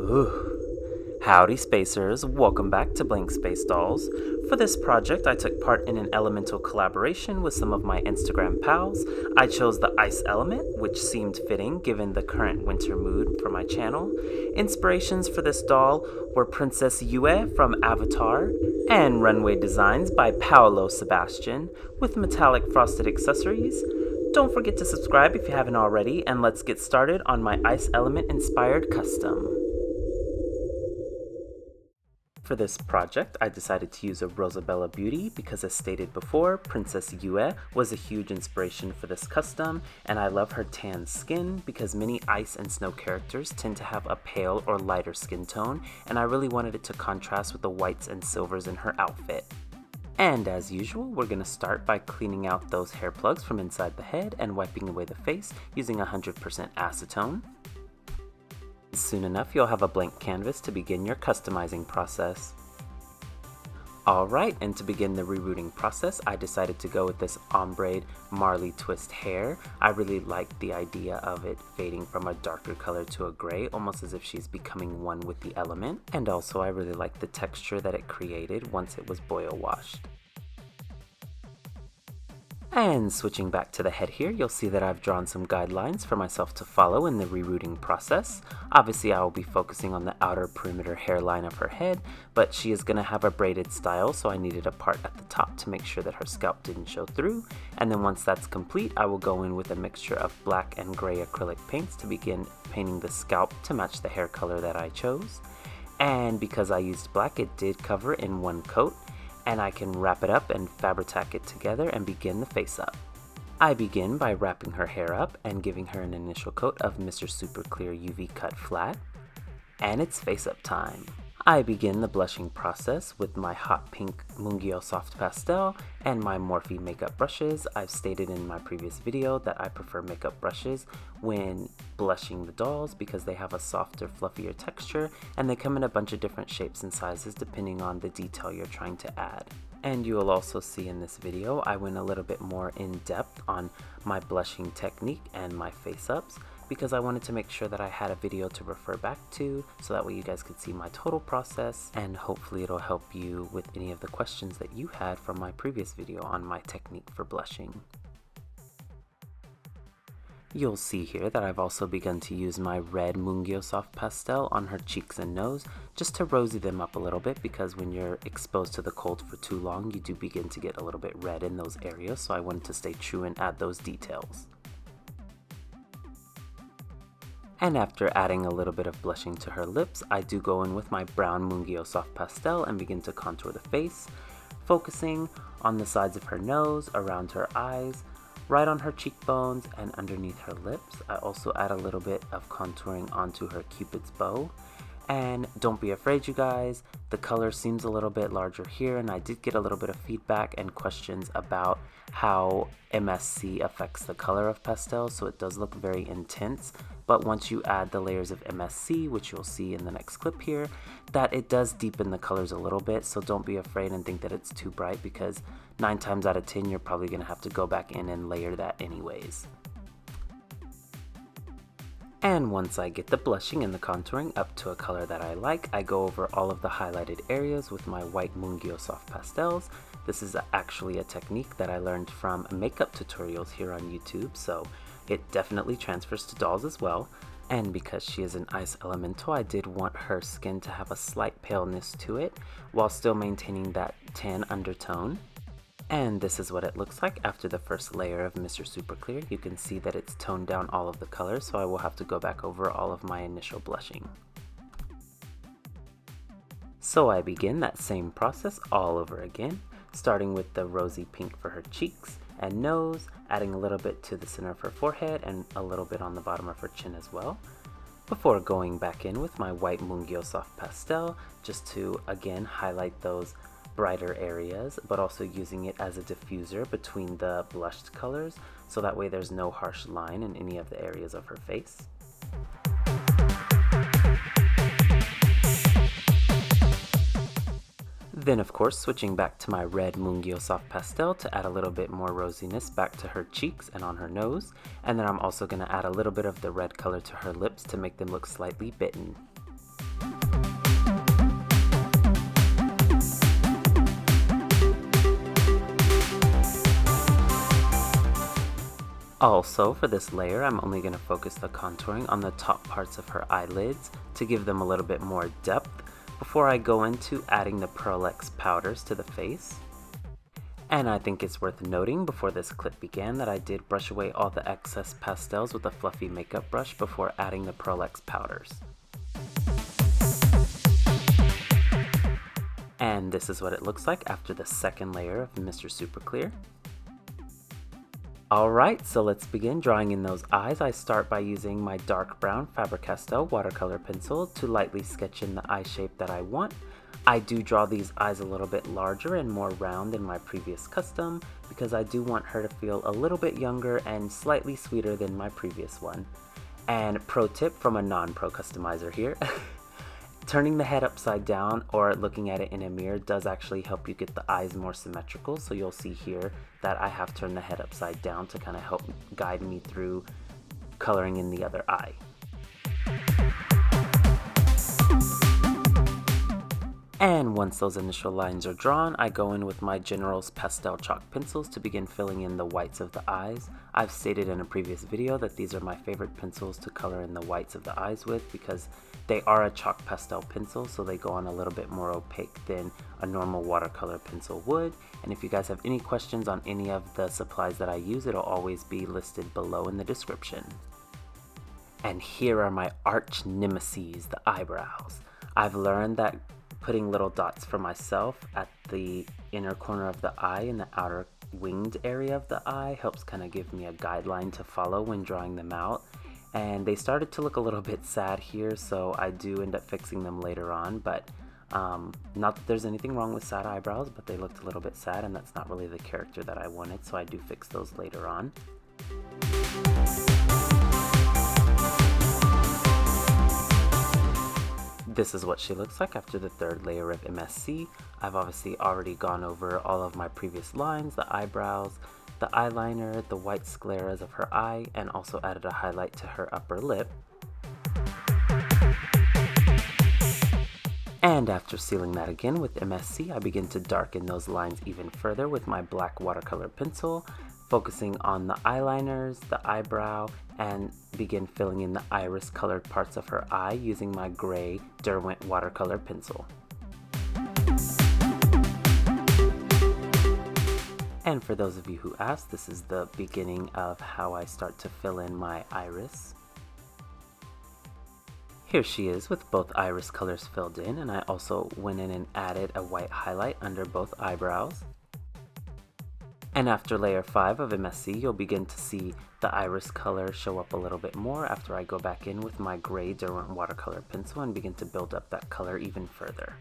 Ooh. Howdy Spacers, welcome back to Blank Space Dolls. For this project, I took part in an elemental collaboration with some of my Instagram pals. I chose the ice element, which seemed fitting given the current winter mood for my channel. Inspirations for this doll were Princess Yue from Avatar, and runway designs by Paolo Sebastian, with metallic frosted accessories. Don't forget to subscribe if you haven't already, and let's get started on my ice element inspired custom. For this project, I decided to use a Rosabella beauty because, as stated before, Princess Yue was a huge inspiration for this custom, and I love her tan skin because many ice and snow characters tend to have a pale or lighter skin tone, and I really wanted it to contrast with the whites and silvers in her outfit. And as usual, we're going to start by cleaning out those hair plugs from inside the head and wiping away the face using 100% acetone. Soon enough, you'll have a blank canvas to begin your customizing process. Alright, and to begin the rerouting process, I decided to go with this Ombre Marley Twist Hair. I really liked the idea of it fading from a darker color to a gray, almost as if she's becoming one with the element. And also, I really liked the texture that it created once it was boil washed. And switching back to the head here, you'll see that I've drawn some guidelines for myself to follow in the rerouting process. Obviously, I will be focusing on the outer perimeter hairline of her head, but she is going to have a braided style, so I needed a part at the top to make sure that her scalp didn't show through. And then once that's complete, I will go in with a mixture of black and gray acrylic paints to begin painting the scalp to match the hair color that I chose. And because I used black, it did cover in one coat, and I can wrap it up and Faber-Tack it together and begin the face up. I begin by wrapping her hair up and giving her an initial coat of Mr. Super Clear UV Cut Flat, and it's face up time. I begin the blushing process with my hot pink Mungyo soft pastel and my Morphe makeup brushes. I've stated in my previous video that I prefer makeup brushes when blushing the dolls because they have a softer, fluffier texture, and they come in a bunch of different shapes and sizes depending on the detail you're trying to add. And you will also see in this video, I went a little bit more in depth on my blushing technique and my face ups, because I wanted to make sure that I had a video to refer back to so that way you guys could see my total process, and hopefully it'll help you with any of the questions that you had from my previous video on my technique for blushing. You'll see here that I've also begun to use my red Mungyo soft pastel on her cheeks and nose just to rosy them up a little bit, because when you're exposed to the cold for too long you do begin to get a little bit red in those areas, so I wanted to stay true and add those details. And after adding a little bit of blushing to her lips, I do go in with my brown Mungyo soft pastel and begin to contour the face, focusing on the sides of her nose, around her eyes, right on her cheekbones, and underneath her lips. I also add a little bit of contouring onto her cupid's bow. And don't be afraid, you guys, the color seems a little bit larger here, and I did get a little bit of feedback and questions about how MSC affects the color of pastels, so it does look very intense. But once you add the layers of MSC, which you'll see in the next clip here, that it does deepen the colors a little bit, so don't be afraid and think that it's too bright, because 9 times out of 10 you're probably going to have to go back in and layer that anyways. And once I get the blushing and the contouring up to a color that I like, I go over all of the highlighted areas with my white Mungyo soft pastels. This is actually a technique that I learned from makeup tutorials here on YouTube, so it definitely transfers to dolls as well. And because she is an ice elemental, I did want her skin to have a slight paleness to it while still maintaining that tan undertone. And this is what it looks like after the first layer of Mr. Super Clear. You can see that it's toned down all of the colors, so I will have to go back over all of my initial blushing. So I begin that same process all over again, starting with the rosy pink for her cheeks and nose, adding a little bit to the center of her forehead and a little bit on the bottom of her chin as well, before going back in with my white Mungyo soft pastel just to again highlight those brighter areas, but also using it as a diffuser between the blushed colors, so that way there's no harsh line in any of the areas of her face. Then of course switching back to my red Mungyo soft pastel to add a little bit more rosiness back to her cheeks and on her nose, and then I'm also going to add a little bit of the red color to her lips to make them look slightly bitten. Also, for this layer, I'm only going to focus the contouring on the top parts of her eyelids to give them a little bit more depth before I go into adding the PearlEx powders to the face. And I think it's worth noting before this clip began that I did brush away all the excess pastels with a fluffy makeup brush before adding the PearlEx powders. And this is what it looks like after the second layer of Mr. Super Clear. Alright, so let's begin drawing in those eyes. I start by using my dark brown Faber-Castell watercolor pencil to lightly sketch in the eye shape that I want. I do draw these eyes a little bit larger and more round than my previous custom because I do want her to feel a little bit younger and slightly sweeter than my previous one. And pro tip from a non-pro customizer here. Turning the head upside down or looking at it in a mirror does actually help you get the eyes more symmetrical, so you'll see here that I have turned the head upside down to kind of help guide me through coloring in the other eye. And once those initial lines are drawn, I go in with my General's pastel chalk pencils to begin filling in the whites of the eyes. I've stated in a previous video that these are my favorite pencils to color in the whites of the eyes with because they are a chalk pastel pencil, so they go on a little bit more opaque than a normal watercolor pencil would. And if you guys have any questions on any of the supplies that I use, it'll always be listed below in the description. And here are my arch nemesis, the eyebrows. I've learned that putting little dots for myself at the inner corner of the eye and the outer winged area of the eye helps kind of give me a guideline to follow when drawing them out. And they started to look a little bit sad here, so I do end up fixing them later on, but not that there's anything wrong with sad eyebrows, but they looked a little bit sad and that's not really the character that I wanted, so I do fix those later on. This is what she looks like after the third layer of MSC. I've obviously already gone over all of my previous lines, the eyebrows, the eyeliner, the white scleras of her eye, and also added a highlight to her upper lip. And after sealing that again with MSC, I begin to darken those lines even further with my black watercolor pencil, focusing on the eyeliners, the eyebrow, and begin filling in the iris colored parts of her eye using my gray Derwent watercolor pencil. And for those of you who asked, this is the beginning of how I start to fill in my iris. Here she is with both iris colors filled in, and I also went in and added a white highlight under both eyebrows. And after layer 5 of MSC, you'll begin to see the iris color show up a little bit more after I go back in with my gray Derwent watercolor pencil and begin to build up that color even further.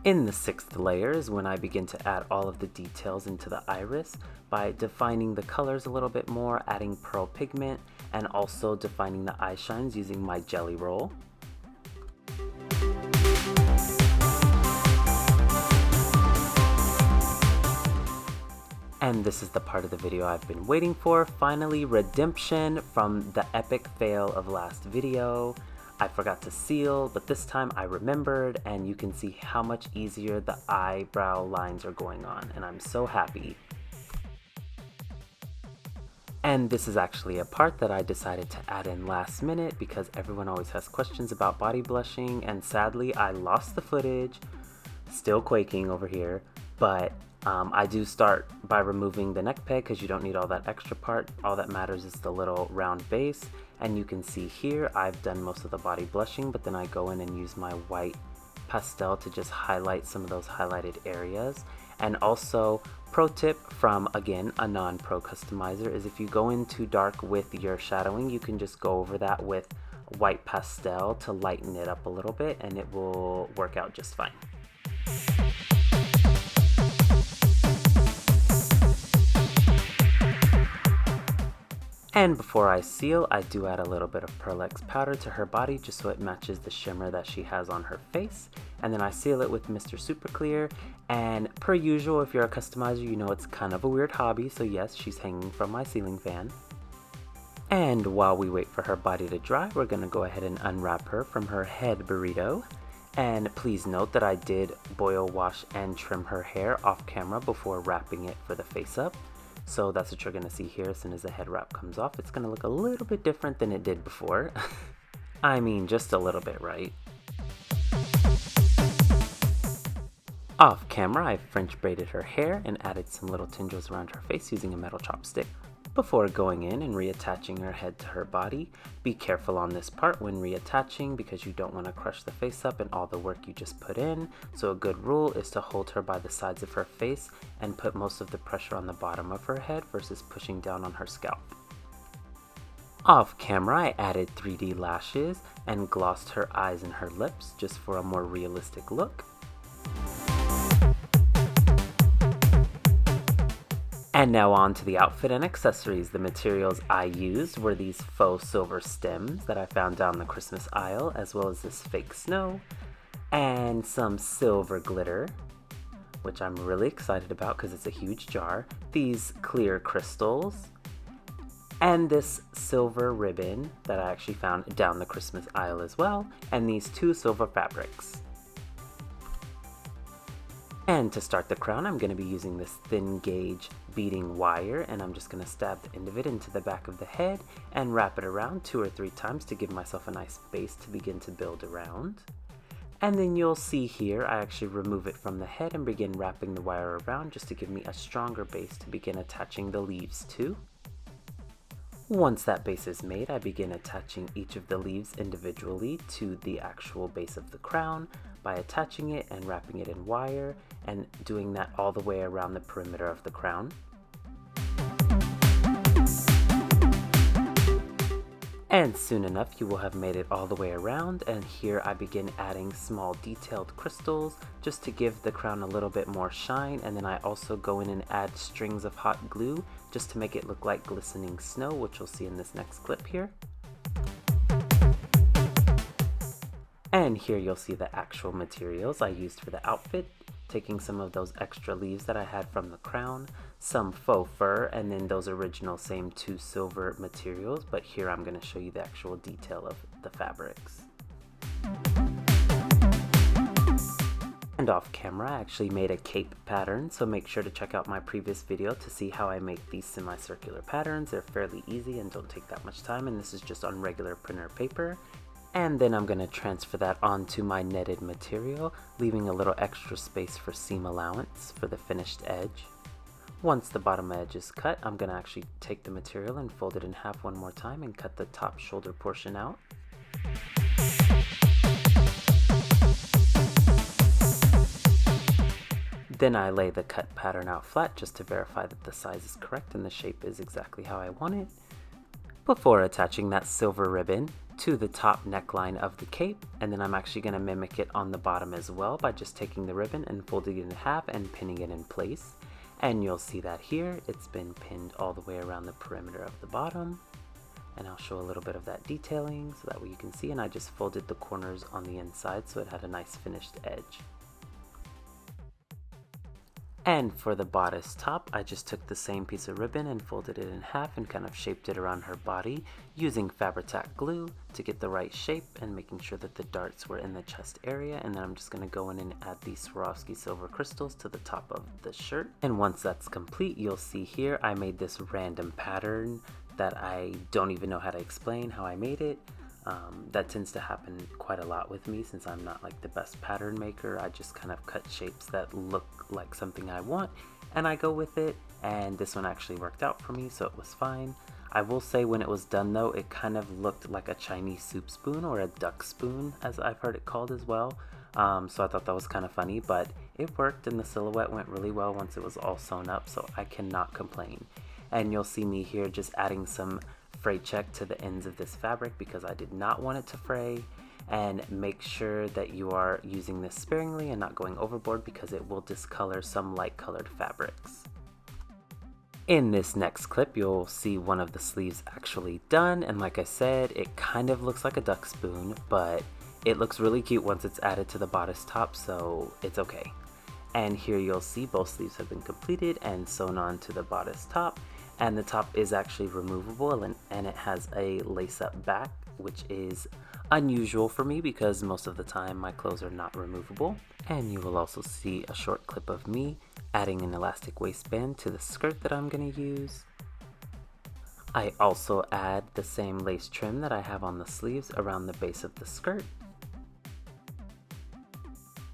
In the 6th layer is when I begin to add all of the details into the iris by defining the colors a little bit more, adding pearl pigment, and also defining the eye shines using my jelly roll. And this is the part of the video I've been waiting for. Finally, redemption from the epic fail of last video. I forgot to seal, but this time I remembered, and you can see how much easier the eyebrow lines are going on, and I'm so happy. And this is actually a part that I decided to add in last minute because everyone always has questions about body blushing, and sadly I lost the footage, still quaking over here, but I do start by removing the neck peg because you don't need all that extra part. All that matters is the little round base, and you can see here I've done most of the body blushing, but then I go in and use my white pastel to just highlight some of those highlighted areas. And also, pro tip from, again, a non-pro customizer is if you go in too dark with your shadowing, you can just go over that with white pastel to lighten it up a little bit, and it will work out just fine. And before I seal, I do add a little bit of PearlEx powder to her body just so it matches the shimmer that she has on her face. And then I seal it with Mr. Super Clear. And per usual, if you're a customizer, you know it's kind of a weird hobby, so yes, she's hanging from my ceiling fan. And while we wait for her body to dry, we're going to go ahead and unwrap her from her head burrito. And please note that I did boil, wash, and trim her hair off camera before wrapping it for the face up. So that's what you're going to see here. As soon as the head wrap comes off, it's going to look a little bit different than it did before. I mean, just a little bit, right? Off camera, I French braided her hair and added some little tendrils around her face using a metal chopstick. Before going in and reattaching her head to her body, be careful on this part when reattaching because you don't want to crush the face up and all the work you just put in. So a good rule is to hold her by the sides of her face and put most of the pressure on the bottom of her head versus pushing down on her scalp. Off camera, I added 3D lashes and glossed her eyes and her lips just for a more realistic look. And now on to the outfit and accessories. The materials I used were these faux silver stems that I found down the Christmas aisle, as well as this fake snow, and some silver glitter, which I'm really excited about because it's a huge jar, these clear crystals, and this silver ribbon that I actually found down the Christmas aisle as well, and these 2 silver fabrics. And to start the crown, I'm going to be using this thin gauge beading wire, and I'm just going to stab the end of it into the back of the head and wrap it around 2 or 3 times to give myself a nice base to begin to build around. And then you'll see here, I actually remove it from the head and begin wrapping the wire around just to give me a stronger base to begin attaching the leaves to. Once that base is made, I begin attaching each of the leaves individually to the actual base of the crown by attaching it and wrapping it in wire and doing that all the way around the perimeter of the crown. And soon enough, you will have made it all the way around, and here I begin adding small detailed crystals just to give the crown a little bit more shine, and then I also go in and add strings of hot glue just to make it look like glistening snow, which you'll see in this next clip here. And here you'll see the actual materials I used for the outfit, taking some of those extra leaves that I had from the crown, some faux fur, and then those original same 2 silver materials, but here I'm going to show you the actual detail of the fabrics. And off camera, I actually made a cape pattern, so make sure to check out my previous video to see how I make these semicircular patterns. They're fairly easy and don't take that much time, and this is just on regular printer paper. And then I'm going to transfer that onto my netted material, leaving a little extra space for seam allowance for the finished edge. Once the bottom edge is cut, I'm going to actually take the material and fold it in half one more time and cut the top shoulder portion out. Then I lay the cut pattern out flat just to verify that the size is correct and the shape is exactly how I want it, before attaching that silver ribbon to the top neckline of the cape. And then I'm actually going to mimic it on the bottom as well by just taking the ribbon and folding it in half and pinning it in place. And you'll see that here, it's been pinned all the way around the perimeter of the bottom. And I'll show a little bit of that detailing so that way you can see. And I just folded the corners on the inside so it had a nice finished edge. And for the bodice top, I just took the same piece of ribbon and folded it in half and kind of shaped it around her body using Faber-Castell glue to get the right shape and making sure that the darts were in the chest area. And then I'm just going to go in and add these Swarovski silver crystals to the top of the shirt. And once that's complete, you'll see here I made this random pattern that I don't even know how to explain how I made it. That tends to happen quite a lot with me since I'm not like the best pattern maker. I just kind of cut shapes that look like something I want and I go with it, and this one actually worked out for me, so it was fine. I will say when it was done though, it kind of looked like a Chinese soup spoon or a duck spoon, as I've heard it called as well. So I thought that was kind of funny, but it worked and the silhouette went really well once it was all sewn up, so I cannot complain. And you'll see me here just adding some fray check to the ends of this fabric because I did not want it to fray. And make sure that you are using this sparingly and not going overboard because it will discolor some light colored fabrics. In this next clip, you'll see one of the sleeves actually done, and like I said, it kind of looks like a duck spoon, but it looks really cute once it's added to the bodice top, so it's okay. And here you'll see both sleeves have been completed and sewn on to the bodice top, and the top is actually removable and it has a lace-up back, which is unusual for me because most of the time my clothes are not removable. And you will also see a short clip of me adding an elastic waistband to the skirt that I'm going to use. I also add the same lace trim that I have on the sleeves around the base of the skirt.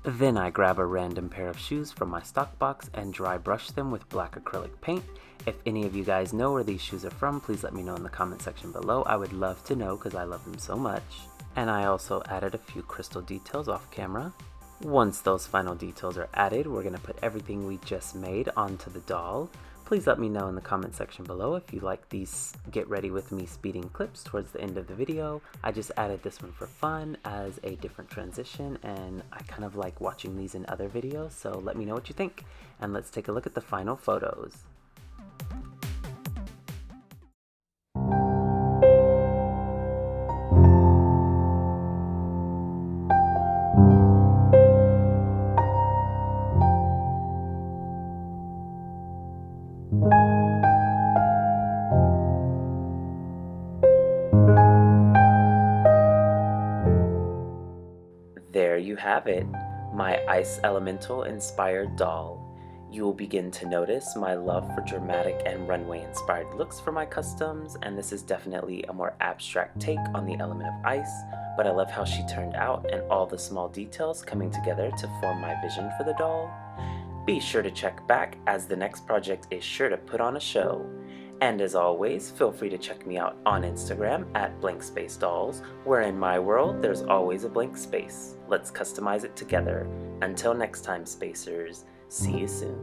Then I grab a random pair of shoes from my stock box and dry brush them with black acrylic paint. If any of you guys know where these shoes are from, please let me know in the comment section below. I would love to know because I love them so much. And I also added a few crystal details off camera. Once those final details are added, we're going to put everything we just made onto the doll. Please let me know in the comment section below if you like these get ready with me speeding clips towards the end of the video. I just added this one for fun as a different transition, and I kind of like watching these in other videos, so let me know what you think. And let's take a look at the final photos. There you have it, my ice elemental inspired doll. You will begin to notice my love for dramatic and runway inspired looks for my customs, and this is definitely a more abstract take on the element of ice, but I love how she turned out and all the small details coming together to form my vision for the doll. Be sure to check back as the next project is sure to put on a show. And as always, feel free to check me out on Instagram at BlankSpaceDolls, where in my world there's always a blank space. Let's customize it together. Until next time, spacers, see you soon.